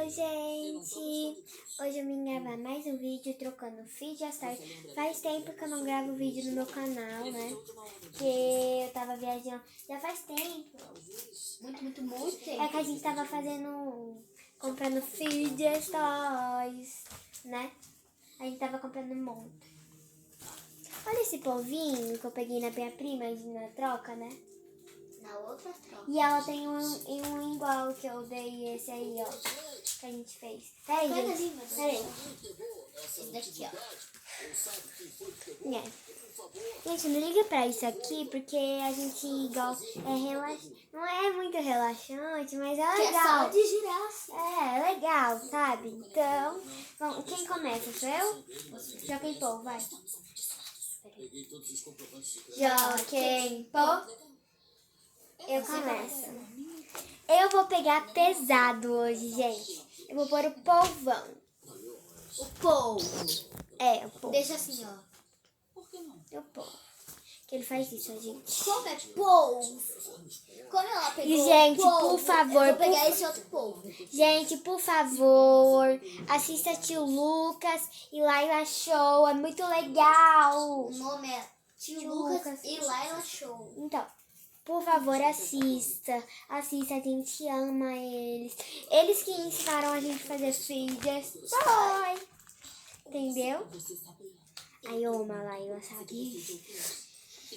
Oi, gente! Hoje eu vim gravar mais um vídeo trocando feed. Faz tempo que eu não gravo vídeo no meu canal, né? Porque eu tava viajando já faz tempo. Muito tempo. É que a gente tava comprando feed stories, né? A gente tava comprando um monte. Olha esse polvinho que eu peguei na minha prima na troca, né? Na outra troca. E ela tem um igual que eu dei esse aí, ó. Que a gente fez. Peraí, gente. Peraí. Esse daqui, ó. É. Gente, não liga pra isso aqui, porque a gente gosta. Não é muito relaxante, mas é Que é legal. só de girar assim. É legal, sabe? Então, quem começa? Sou eu? Joaquim Pô, vai. Joaquim Pô. Eu começo. Eu vou pegar pesado hoje, gente. Eu vou pôr o polvão. O polvo. É, o polvo. Deixa assim, ó. O polvo. Que ele faz isso, gente. Como é polvo? Como ela pegou E, gente, o polvo, por favor, eu vou pegar esse outro polvo. Gente, por favor, assista Tio Lucas e Laila Show. É muito legal. O nome é Tio Lucas e Laila Show. Então, por favor, assista. Assista, a gente ama eles. Eles que ensinaram a gente a fazer vídeos. Foi. Entendeu? Aí eu amo a Laila, sabe?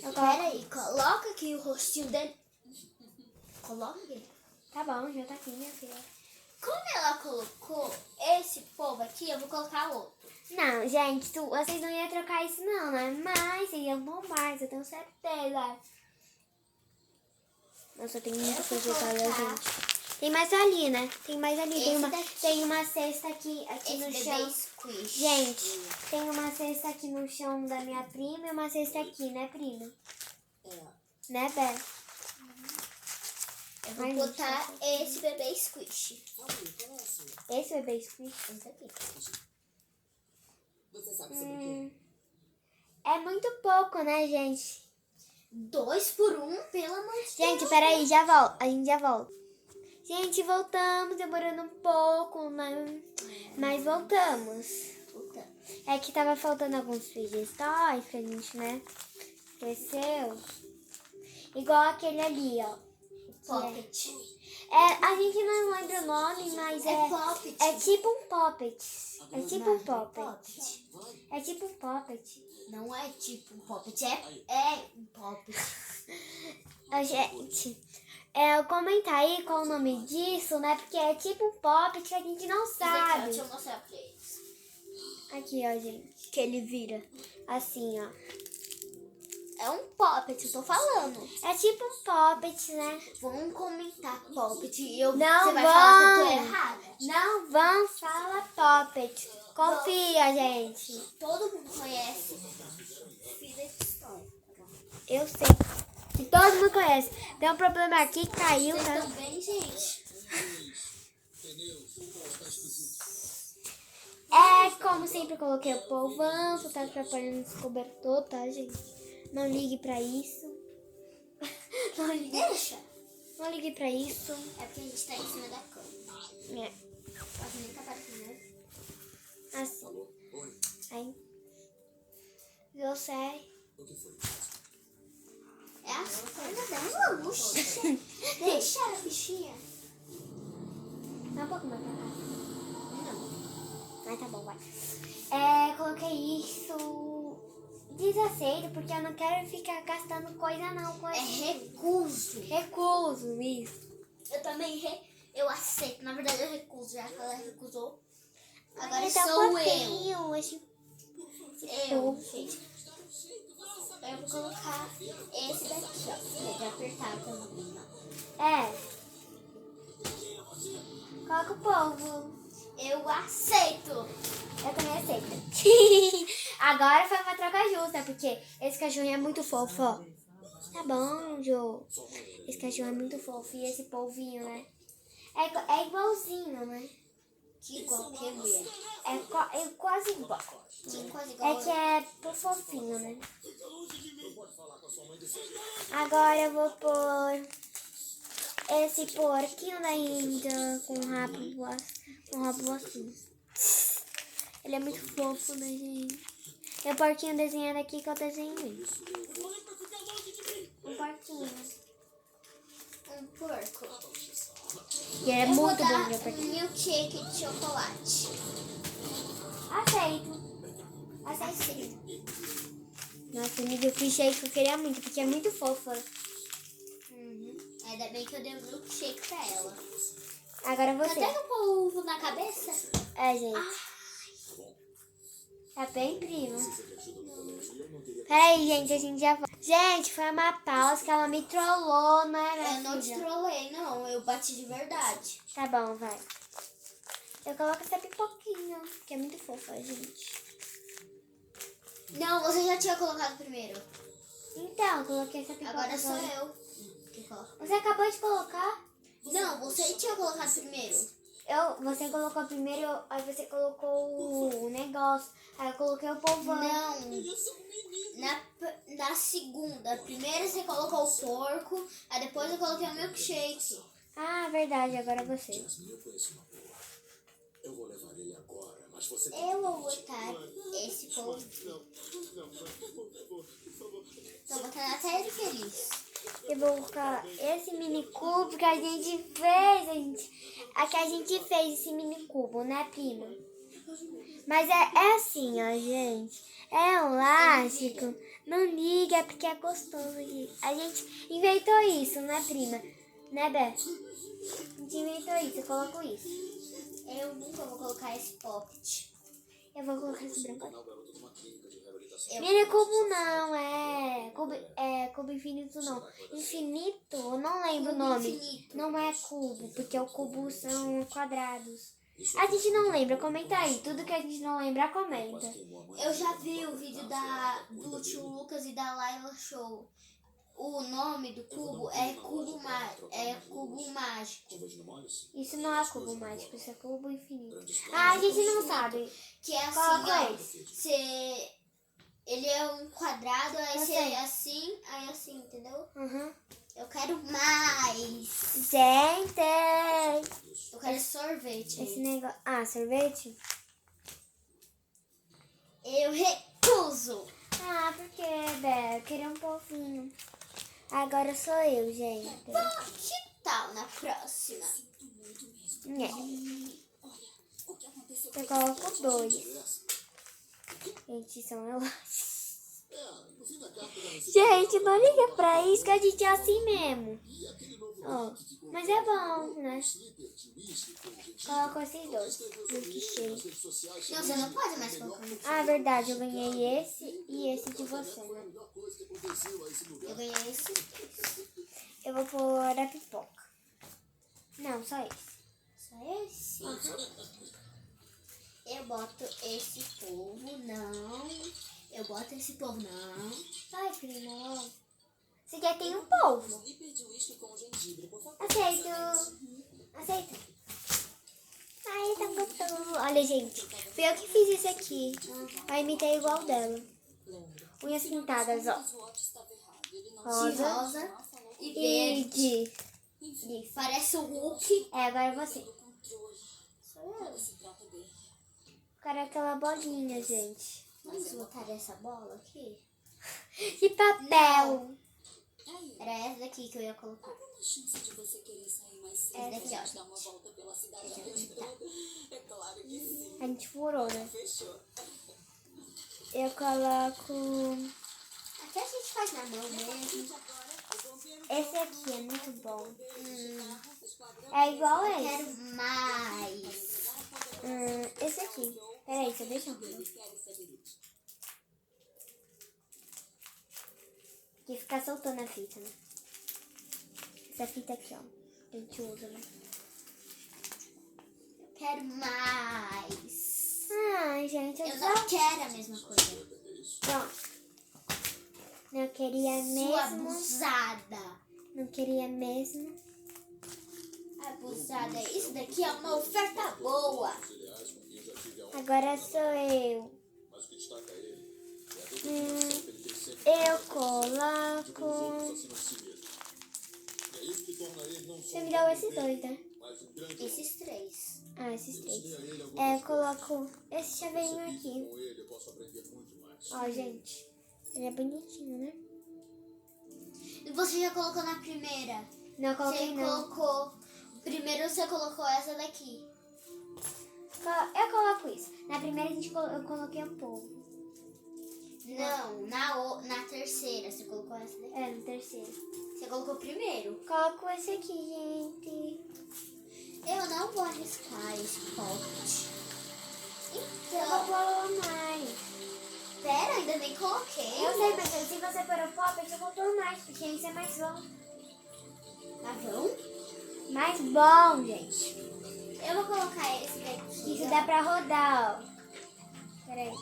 Pera aí, coloca aqui o rostinho dele. Coloca aqui. Tá bom, já tá aqui, minha filha. Como ela colocou esse polvo aqui, eu vou colocar outro. Não, gente, vocês não iam trocar isso não, né? Mas vocês iam bom mais, eu tenho certeza. Nossa, tem muita coisa pra ler, gente. Tem mais ali, né? Tem mais ali. Tem uma cesta aqui no chão. Squish. Gente, tem uma cesta aqui no chão da minha prima e uma cesta aqui, né, prima? Né, Bé? Eu vou botar esse bebê squish. Esse bebê squish? Esse aqui. Você sabe sobre o quê? É muito pouco, né, gente? 2 por 1, pelo amor de Deus. Gente, peraí, já volto. A gente já volta. Gente, voltamos, demorando um pouco, mas voltamos. É que tava faltando alguns feed stories que a gente, né, esqueceu. Igual aquele ali, ó. Poppet. A gente não lembra o nome, mas É Poppet. é tipo um poppet. É tipo um Não, poppet. Poppet. É tipo um poppet. Não é tipo um poppet, é um poppet. Gente, comenta aí qual o nome disso, né? Porque é tipo um poppet que a gente não sabe. Deixa eu mostrar pra eles. Aqui, ó, gente. Que ele vira assim, ó. É um poppet, eu tô falando. É tipo um poppet, né? Vamos comentar poppet e Não você vai falar que eu tô vão. errada. Não vão falar poppet. Confia, gente. Todo mundo conhece Filha de História. Eu sei. Que todo mundo conhece. Tem um problema aqui que caiu, Vocês tá? estão bem, gente? Como sempre, coloquei o polvão. Só tá atrapalhando esse cobertor, tá, gente? Não ligue pra isso. Não ligue. Deixa. Não ligue pra isso. É porque a gente tá em cima da cama. É. Pode nem tá batendo, né? Assim. Aí. Você. O que foi? É as pernas dela, luxa. Deixa a bichinha. Dá um pouco mais pra cá. Não. Mas tá bom, vai. Coloquei isso desaceito, porque eu não quero ficar gastando coisa não. É recuso. Recuso, isso. Eu também eu aceito. Na verdade, eu recuso. Já que ela recusou. Agora Ai, tá sou eu. fofinho, Eu, gente. Eu vou colocar esse daqui, ó. De apertar também, ó. Coloca o polvo. Eu aceito. Eu também aceito. Agora foi uma troca justa, porque esse cachorrinho é muito fofo, ó. Tá bom, Jô. Esse cachorro é muito fofo. E esse polvinho, né? É igualzinho, né? Que igual que mulher. É quase igual. Que quase igual. É que é pro fofinho, né? Agora eu vou pôr esse porquinho da Índia com um rabo assim. Ele é muito fofo, né, gente? E o porquinho desenhado aqui que eu desenhei. Um porquinho. Um porco. E é Eu vou muito bom dar de um porquinho. milkshake de chocolate. Aceito. Aceito. Nossa, me deu shake que eu queria muito, porque é muito fofa. Ainda bem que eu dei um milkshake pra ela. Agora Tá você. até com polvo na cabeça? É, gente. Tá bem, prima? Peraí, gente, a gente já volta. Gente, foi uma pausa que ela me trollou, né, Eu não te filha? trolei, não. Eu bati de verdade. Tá bom, vai. Eu coloco essa pipoquinha, que é muito fofa, gente. Não, você já tinha colocado primeiro. Então, eu coloquei essa pipoca Agora sou eu que coloco. Você acabou de colocar? Não, você tinha colocado primeiro. Você colocou primeiro, aí você colocou o negócio. Aí eu coloquei o polvão. Não. Na segunda. Primeiro você colocou o porco, aí depois eu coloquei o milkshake. Ah, verdade, agora você. Jasmine, eu conheço uma boa. Eu vou levar ele agora, mas você... Eu vou botar esse polvo. Tô botando até ele feliz. Eu vou colocar esse mini cubo que a gente fez, que a gente fez esse mini cubo, né, prima? Mas é assim, ó, gente. É elástico. Não liga, é porque é gostoso. A gente inventou isso, né, prima? Né, Bé? A gente inventou isso, eu coloco isso. Eu nunca vou colocar esse pocket. Eu vou colocar esse branco aqui. O garoto de uma clínica de reabilitação. Mini cubo não, cubo infinito não. Infinito, eu não lembro o nome. Infinito. Não é cubo, porque o cubo são quadrados. A gente não lembra, comenta aí. Tudo que a gente não lembra, comenta. Eu já vi o vídeo do tio Lucas e da Laila Show. O nome do cubo é cubo mágico. Isso não é cubo mágico, isso é cubo infinito. Ah, a gente não sabe. Que é assim, Qual ó. Ele é um quadrado, aí Eu você sei. é assim, aí assim, entendeu? Uhum. Eu quero mais. Gente, Eu quero sorvete. esse negócio... Ah, sorvete? Eu recuso. Ah, por que, Bé? Eu queria um pouquinho. Agora sou eu, gente. Que tal na próxima? Eu coloco 2. Gente, são elásticos. Gente, não liga pra isso que a gente é assim mesmo. Ó, mas é bom, né? Coloco esses dois. Milkshake. Não, você não pode mais colocar. Ah, verdade, eu ganhei esse e esse de você, né? Eu ganhei esse. Eu vou pôr a pipoca. Não, só esse. Só esse? Eu boto esse polvo, não. Eu boto esse polvo, não. Ai, primo. Você já tem um polvo. Aceito. Aceito. Ai, tá gostoso. Olha, gente. Fui eu que fiz esse aqui. Eu imitei igual dela. Unhas pintadas, ó. De rosa e verde. E Parece o Hulk. é, agora você. Sou eu. Quero aquela bolinha, gente. Vamos botar essa bola aqui? De papel. Era essa daqui que eu ia colocar. Chance de você querer sair mais cedo. Essa daqui, ó. Dar uma volta pela cidade. Tá. É claro que sim. A gente furou, né? Fechou. Eu coloco... Aqui a gente faz na mão mesmo. Esse aqui é muito bom. É igual Eu esse. quero mais. Esse aqui. Peraí, só deixa eu ver. Que ficar soltando a fita, né? Essa fita aqui, ó. A gente usa, né? Eu quero mais. Ai, gente, eu Eu só... não quero a mesma coisa. Pronto. Não queria Sua mesmo. abusada. Não queria mesmo. Abusada. Isso daqui é uma oferta boa. Agora sou eu. Mas o que destaca ele Eu coloco... assim no si mesmo. E isso que torna ele não só Você me deu esses dois, né? mas um grande Esses 3. Ah, esses três. ensine a ele algumas É, eu coloco esse chaveirinho coisas. aqui. Com ele eu posso aprender muito mais. Ó, gente. Ele é bonitinho, né? Você já colocou na primeira? Não, eu coloquei Você não. colocou. Primeiro você colocou essa daqui. Eu coloco isso. Na primeira eu coloquei um pouco. Não, na terceira você colocou essa daqui. É, no terceiro. Você colocou primeiro. Coloco esse aqui, gente. Eu não vou arriscar esse pote. Eu vou pôr mais. Pera, ainda nem coloquei. Eu sei, mas se você pôr o pop, eu vou pôr mais, porque isso é mais bom. Tá bom? Mais bom, gente. Eu vou colocar esse daqui. Isso dá pra rodar, ó. Peraí.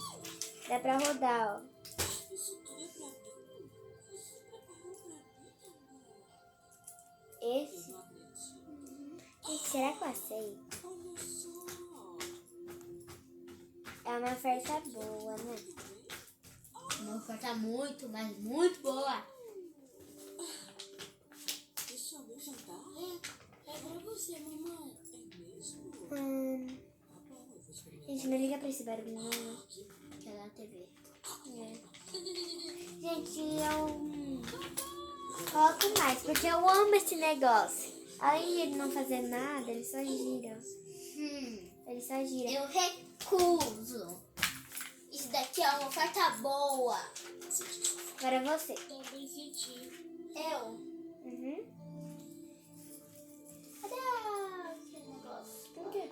Dá pra rodar, ó. Esse. Gente, será que eu aceito? É uma oferta boa, né? Uma oferta muito, mas muito boa. Esse é o meu jantar? É pra você, mamãe. É mesmo? Tá bom, eu vou experimentar. Gente, não liga pra esse barulho, não, né? Que é da TV. É. Gente, eu coloco mais, porque eu amo esse negócio. Além de ele não fazer nada, ele só gira. Ele só gira. Eu recuso. Isso daqui é uma oferta boa. Agora você. Também senti. Eu. Uhum. Cadê aquele negócio? Por quê?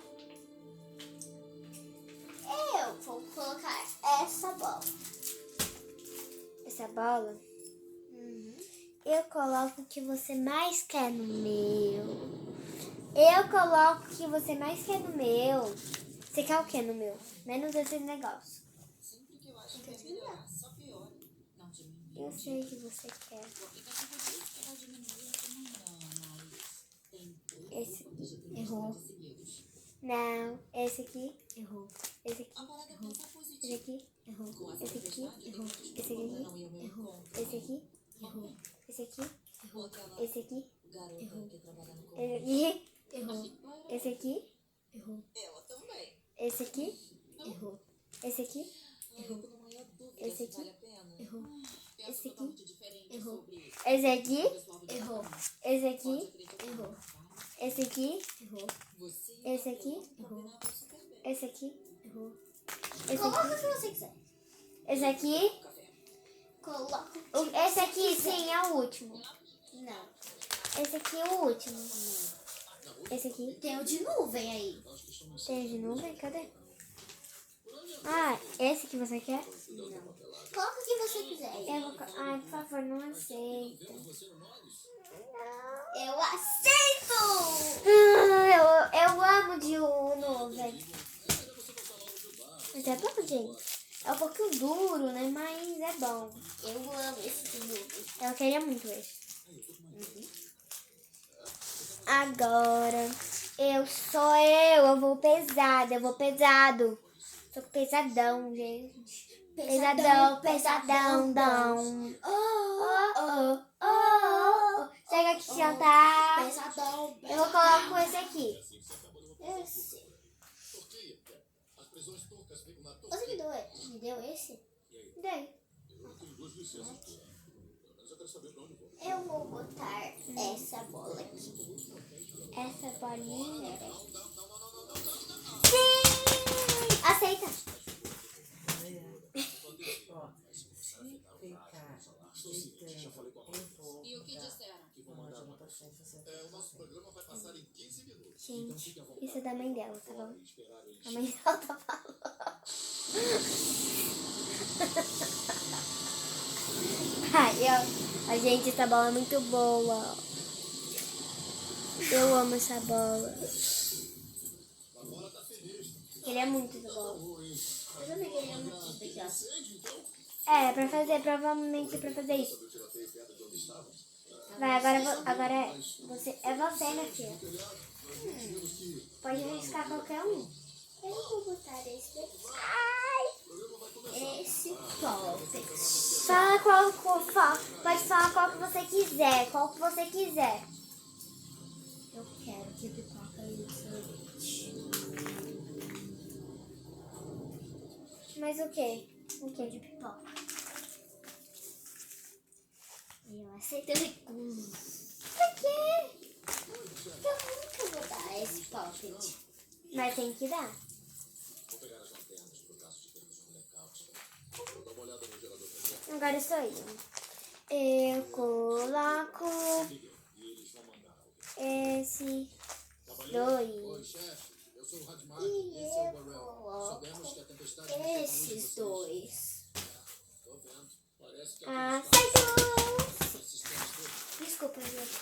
Eu vou colocar essa bola. Essa bola, eu coloco o que você mais quer no meu. Eu coloco o que você mais quer no meu. Você quer o que no meu? Menos esse negócio. Sempre que eu acho que é melhorar, só piora. Não diminui. Eu sei que você quer. Porque vai dizer que vai diminuir amanhã, mas tem Esse. Errou. seguidos. Não. Esse aqui. Errou. Esse aqui. A parada é pensar Esse positivo. aqui. Errou. Com essa Esse aqui. tempestade, Errou. Esse aqui. não ia me encontrar. Esse aqui. Errou. Esse aqui. Ou aquela Esse aqui. garota que trabalha no Esse comércio. aqui. Errou. Esse aqui. Errou. Ela também. Esse aqui. Errou. Esse aqui. Eu tô na maior dúvida Esse se aqui. vale a pena. Errou. Penso Esse aqui. totalmente diferente Errou. sobre Esse aqui. o pessoal do Errou. departamento. Esse Pode aqui. acreditar, Errou. tá? Esse aqui. Errou. Você Esse aqui. combinavam super bem. Esse aqui. Errou. Esse Coloca aqui. o que você quiser. Esse aqui. Coloca o que Esse aqui, sim, é o último. Não. Esse aqui é o último. Esse aqui. Tem o de nuvem aí. Tem de nuvem? Cadê? Ah, esse que você quer? Coloca o que você quiser aí. Eu vou... Ai, por favor, não aceita. Eu aceito! Eu amo de nuvem. Mas é bom, gente. É um pouquinho duro, né? Mas é bom. Eu amo esse de nuvem. Eu queria muito esse. Agora, eu vou pesado, Sou pesadão, gente. Pesadão, dão. Oh, Oh. Chega aqui jantar. pesadão. Eu vou colocar com esse aqui. Esse. As prisões turcas ficam na Você me deu esse? Dei. Eu tenho duas licenças por ano. Mas eu quero saber pra onde vou. Eu vou botar essa bola aqui. Essa bolinha. Sim! Aceita. E o que disseram? O nosso programa vai passar em 15 minutos. Gente, isso é da mãe dela, tá bom? A mãe dela tá falando. Ai, gente, essa bola é muito boa. Eu amo essa bola. Queria muito essa bola. Eu também queria muito pegar. É, pra fazer, provavelmente pra fazer isso. Vai, agora é você, minha filha. Pode arriscar qualquer um. Eu vou botar esse daqui. Ai! Esse Poppets. Fala pode falar qual que você quiser, de pipoca e de sorvete. Mas o quê? O Que é quê? de pipoca. Eu aceito recuso. Por quê? Eu nunca vou dar esse pocket. Mas tem que dar. Vou pegar as lanternas pro caso de termos um blackout. Vou dar uma olhada no gerador pra ver. Agora sou eu. Eu coloco E eles vão mandar alguém. esses Oi, dois. chefe. Eu sou o Radmar. E Esse é o eu Burrell. coloco Sabemos que a tempestade mexeu com a luz de esses vocês. dois. Tô vendo. Parece que Aceito! os sistemas todos. Desculpa, gente.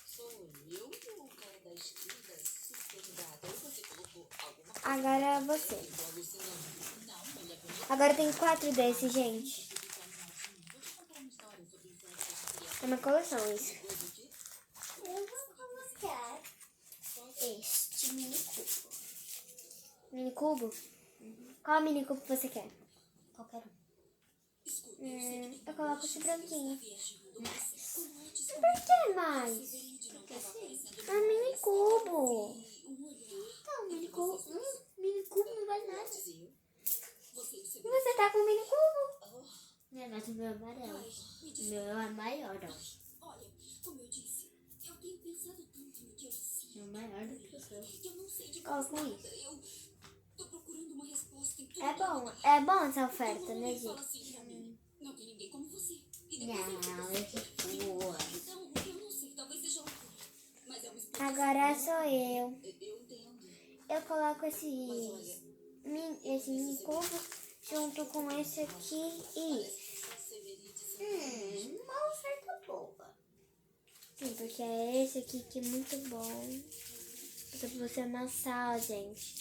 Sou eu ou o cara da esquerda super dada? Ou você colocou alguma coisa Agora você. igual você não? Não, ele é bonito. Agora tem 4 desses, gente. Vou te contar uma história sobre infância que queria É uma coleção isso. coisa aqui. Eu vou colocar este mini cubo. Mini cubo? Qual mini cubo você quer? Qualquer um. Eu coloco esse branquinho. Mas, Por que mais? porque assim, É um mini cubo. então, mini cubo não vale nada. E você tá com um mini cubo? Não, mas o meu é amarelo. O meu é maior, ó. Olha, como eu disse, eu tenho pensado tanto no que eu sinto. É maior do que o seu. Que eu não sei de Coloca mais isso. nada. Eu tô procurando uma resposta em tudo. É bom essa oferta, né, Fala gente? assim pra mim. Não tem ninguém como você. E Não, depois é que boa. Então, eu não sei, talvez seja loucura. Mas é uma explicação. Agora sou eu. Eu entendo. Eu coloco esse mini cubo junto com esse aqui e... Uma oferta boa. Sim, porque é esse aqui que é muito bom. É pra você amassar, ó, gente.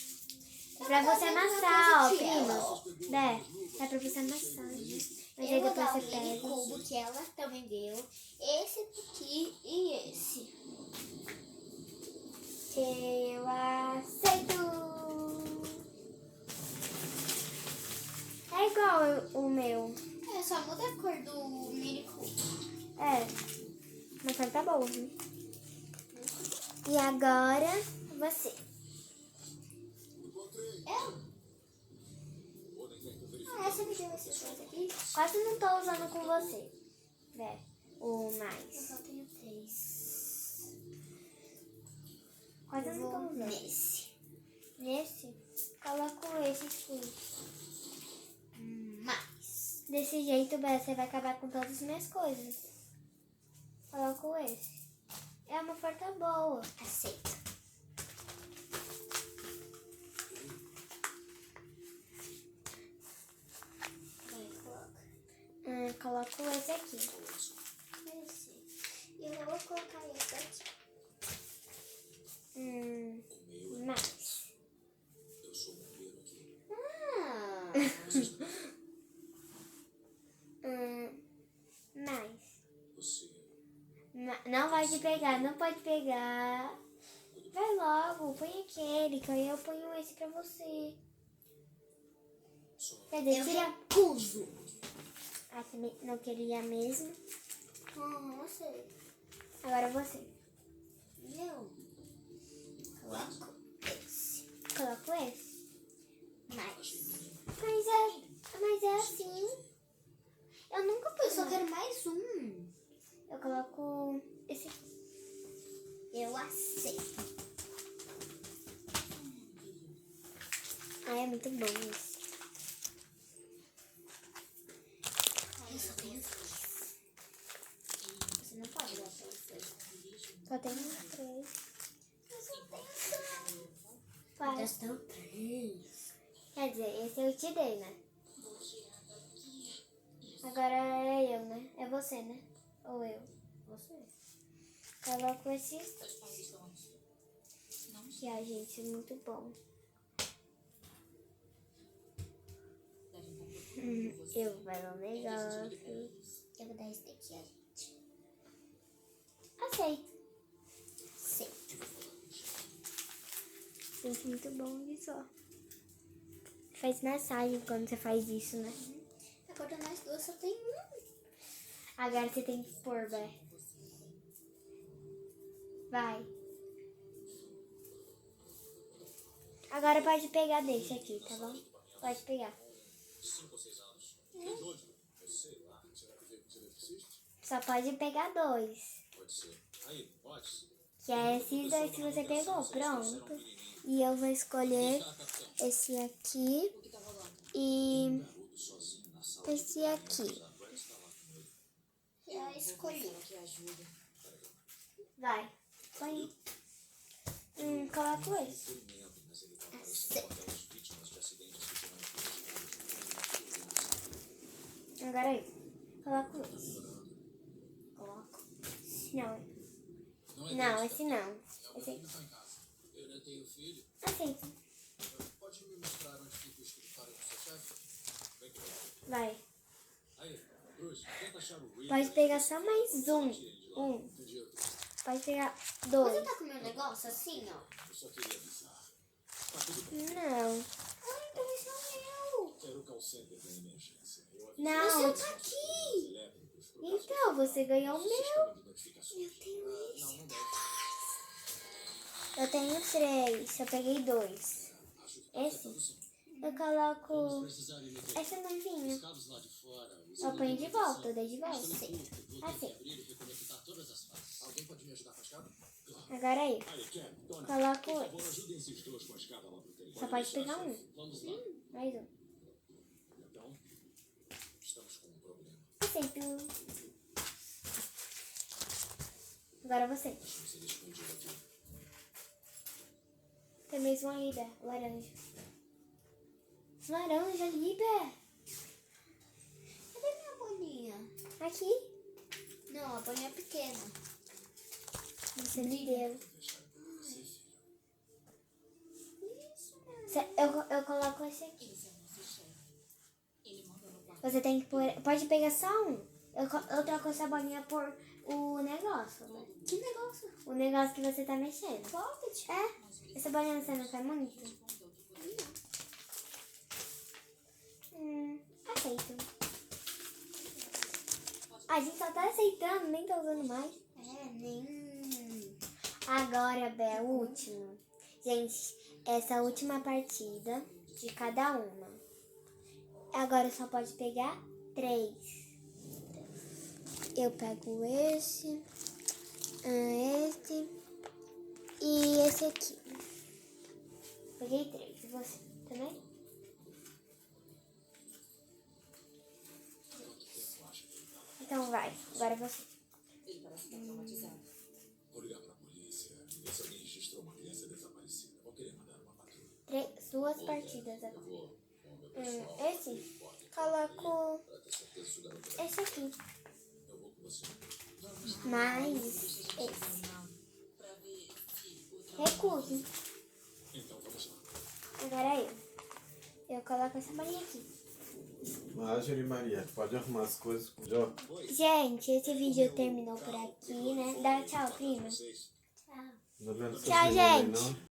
É pra você amassar, ó, prima. É pra você amassar, né? Mas aí Eu vou depois dar o você mini pega. cubo que ela também deu. Esse aqui e esse. Eu aceito! É igual o meu. É, só muda a cor do mini cubo. É. Mas foi tá bom, viu? E agora, você. Encontrei. Eu? Podem ter que verificar. Ah, essa me deu essas coisas aqui. Quase não tô usando com você. É, o Eu mais. só tenho 3. Quase Eu não tô vou usando. nesse. Nesse, coloco esse aqui. Mais. Desse jeito, você vai acabar com todas as minhas coisas. Coloco esse. É uma oferta boa. Aceita. Vai, coloca. Coloco esse aqui. Esse. E eu vou colocar esse aqui. Mais. Eu sou bombeiro aqui. Ah. Mais. Você. Não pode pegar, não pode pegar. Vai logo, põe aquele, que aí eu ponho esse pra você. Cadê? Eu Tira. recuso. Ah, também não queria mesmo. Sei. Agora você. Eu coloco esse. Coloco esse. Mais. Mas é assim. Eu nunca Eu pus. só quero mais um. Eu coloco esse aqui. Eu aceito. Ah, é muito bom esse. Eu só tenho 3. Você não pode dar pra você. Só tem 3. Eu só tenho 3. Vai. Eu tenho 3. Quer dizer, esse eu te dei, né? Agora é eu, né? É você, né? Ou eu? Você. Coloco esses que a gente é muito bom. Eu vou falar um negócio. Eu vou dar esse daqui a gente. Aceito. Aceito. Gente, muito bom isso, ó. Faz massagem quando você faz isso, né? Agora nós duas só tem um. Agora você tem que pôr, Bé. Vai. Agora pode pegar desse aqui, tá bom? Pode pegar. 5 ou 6 anos. Que de onde? Eu sei lá. Será que veio com os eletricistas? Só pode pegar 2. Pode ser. Aí, pode. Que é esses dois que você pegou. Pronto. E eu vou escolher esse aqui e esse aqui. Já escolhi. Vai. Põe. Coloca esse. Agora aí. Coloco esse. Coloco. Não, esse não. Esse aqui. Eu não tenho filho. Aceita. Pode me mostrar onde fica o escritório do seu chefe? Vem cá. Vai. Aí, Bruce, tenta achar o Will. Pode pegar só mais um. Pode pegar 2. Você tá com o meu negócio assim, ó? Eu só queria avisar. Tá tudo bem. Não. Ah, então esse é o meu. Era o call center da emergência. Eu avisei Não. O seu tá aqui. elétricos pro Então, você ganhou o meu. sistema de notificações. Eu tenho esse. Não, não deve. Eu tenho 3. Eu peguei 2. Esse? Eu coloco Precisarem meter essa novinha. os cabos lá de fora. Eu ponho de volta, eu dei de volta. Vou ter Assim. que abrir e reconectar todas as fases. Alguém pode me ajudar com a escada? Agora aí. Aí, Ken, Tony, Coloco por favor, esse. ajudem esses dois com a escada lá pro telefone. Só pode pegar um. Vamos lá. Mais um. Então, estamos com um problema. Aceito. Agora você. Deixa ele escondido aqui. Tem mais um aí, Bé. Laranja. Laranja ali, Bé. Cadê minha bolinha? Aqui. Não, a bolinha é pequena. Você me deu. Deixar você, filho. Eu coloco esse aqui. Você tem que pôr. Pode pegar só um. Eu troco essa bolinha por o negócio, né? Que negócio? O negócio que você tá mexendo. Pode. É? Essa bolinha você não quer muito? Aceito. A gente só tá aceitando, nem tá usando mais. É, nem... Agora, Bé, o último. Gente, essa é a última partida de cada uma. Agora só pode pegar 3. Eu pego esse e esse aqui. Peguei 3. E você também? Então vai, agora você. Ele parece estar traumatizado. Vou ligar pra polícia e ver se alguém registrou uma criança desaparecida. Vou querer mandar uma patrulha. 2 partidas agora. Eu vou com o meu pessoal. Esse? Coloco Pra ter certeza se o garoto vai. esse aqui. Eu vou com você. Mais esse. Pra ver se o trabalho... Recuso. Então, vamos lá. Agora eu coloco essa bolinha aqui. Marjorie e Maria, pode arrumar as coisas com o Jó? Gente, esse vídeo terminou por aqui, né? Dá tchau, prima. Vocês. Tchau. Não lembro se Tchau, vocês vão ver, gente. não.